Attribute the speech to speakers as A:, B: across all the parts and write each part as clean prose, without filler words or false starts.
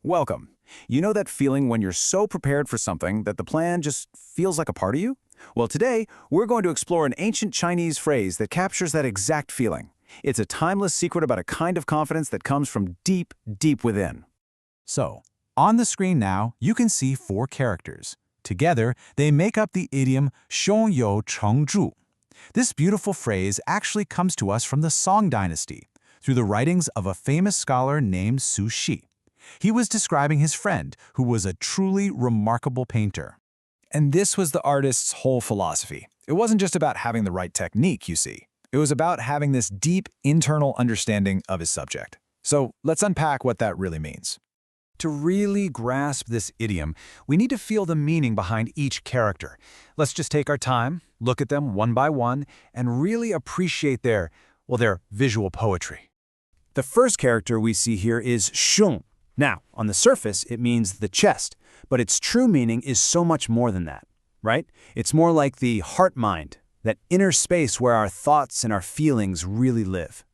A: Welcome. You know that feeling when you're so prepared for something that the plan just feels like a part of you? Well, today, we're going to explore an ancient Chinese phrase that captures that exact feeling. It's a timeless secret about a kind of confidence that comes from deep, deep within.
B: So, on the screen now, you can see four characters. Together, they make up the idiom Xiong You Cheng Zhu. This beautiful phrase actually comes to us from the Song dynasty, through the writings of a famous scholar named Su Shi. He was describing his friend, who was a truly remarkable painter.
A: And this was the artist's whole philosophy. It wasn't just about having the right technique, you see. It was about having this deep internal understanding of his subject. So let's unpack what that really means. To really grasp this idiom, we need to feel the meaning behind each character. Let's just take our time, look at them one by one, and really appreciate their visual poetry. The first character we see here is Xiong. Now, on the surface, it means the chest, but its true meaning is so much more than that, right? It's more like the heart-mind, that inner space where our thoughts and our feelings really live.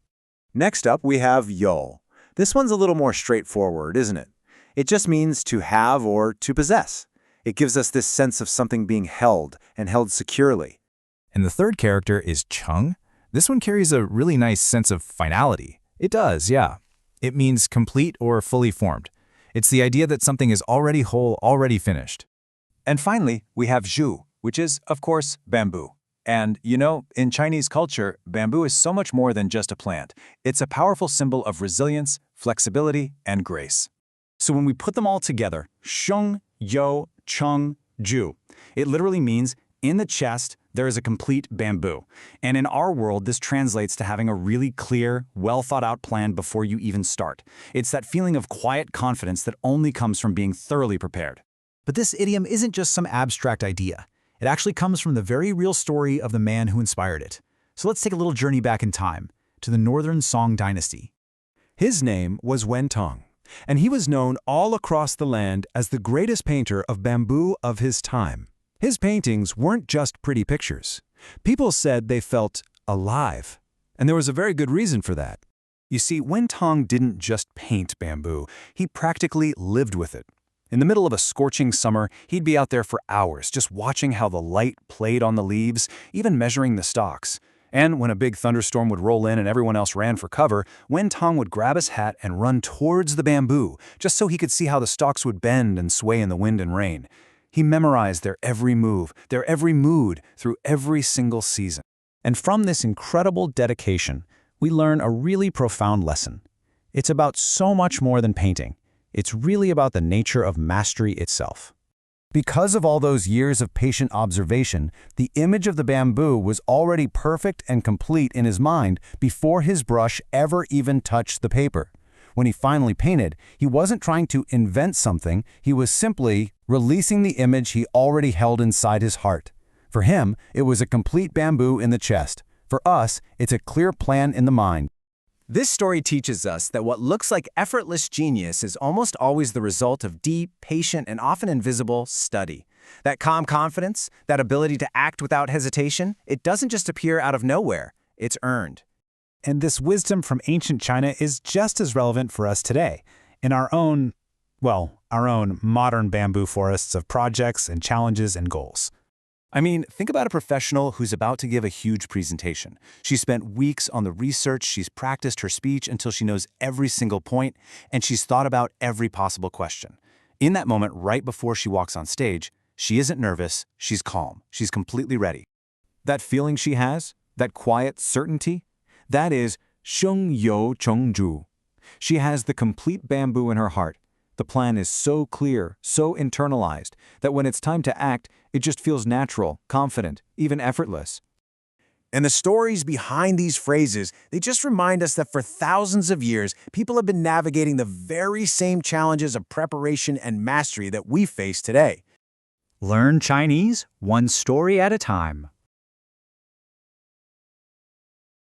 C: Next up, we have Yo. This one's a little more straightforward, isn't it? It just means to have or to possess. It gives us this sense of something being held and held securely.
B: And the third character is Cheng. This one carries a really nice sense of finality. It does, yeah. It means complete or fully formed. It's the idea that something is already whole, already finished.
A: And finally, we have Zhu, which is, of course, bamboo. And, in Chinese culture, bamboo is so much more than just a plant. It's a powerful symbol of resilience, flexibility, and grace. So when we put them all together, Xiong You Cheng Zhu, it literally means in the chest, there is a complete bamboo. And in our world, this translates to having a really clear, well-thought-out plan before you even start. It's that feeling of quiet confidence that only comes from being thoroughly prepared.
B: But this idiom isn't just some abstract idea. It actually comes from the very real story of the man who inspired it. So let's take a little journey back in time, to the Northern Song dynasty.
A: His name was Wen Tong, and he was known all across the land as the greatest painter of bamboo of his time. His paintings weren't just pretty pictures. People said they felt alive, and there was a very good reason for that. You see, Wen Tong didn't just paint bamboo, he practically lived with it. In the middle of a scorching summer, he'd be out there for hours just watching how the light played on the leaves, even measuring the stalks. And when a big thunderstorm would roll in and everyone else ran for cover, Wen Tong would grab his hat and run towards the bamboo, just so he could see how the stalks would bend and sway in the wind and rain. He memorized their every move, their every mood, through every single season.
B: And from this incredible dedication, we learn a really profound lesson. It's about so much more than painting. It's really about the nature of mastery itself. Because of all those years of patient observation, the image of the bamboo was already perfect and complete in his mind before his brush ever even touched the paper. When he finally painted, he wasn't trying to invent something, he was simply releasing the image he already held inside his heart. For him, it was a complete bamboo in the chest. For us, it's a clear plan in the mind.
A: This story teaches us that what looks like effortless genius is almost always the result of deep, patient, and often invisible study. That calm confidence, that ability to act without hesitation, it doesn't just appear out of nowhere, it's earned.
B: And this wisdom from ancient China is just as relevant for us today, in our own modern bamboo forests of projects and challenges and goals.
A: I mean, think about a professional who's about to give a huge presentation. She spent weeks on the research, she's practiced her speech until she knows every single point, and she's thought about every possible question. In that moment, right before she walks on stage, she isn't nervous, she's calm, she's completely ready. That feeling she has, that quiet certainty, that is Xiong You Cheng Zhu. She has the complete bamboo in her heart. The plan is so clear, so internalized, that when it's time to act, it just feels natural, confident, even effortless. And the stories behind these phrases, they just remind us that for thousands of years, people have been navigating the very same challenges of preparation and mastery that we face today.
D: Learn Chinese one story at a time.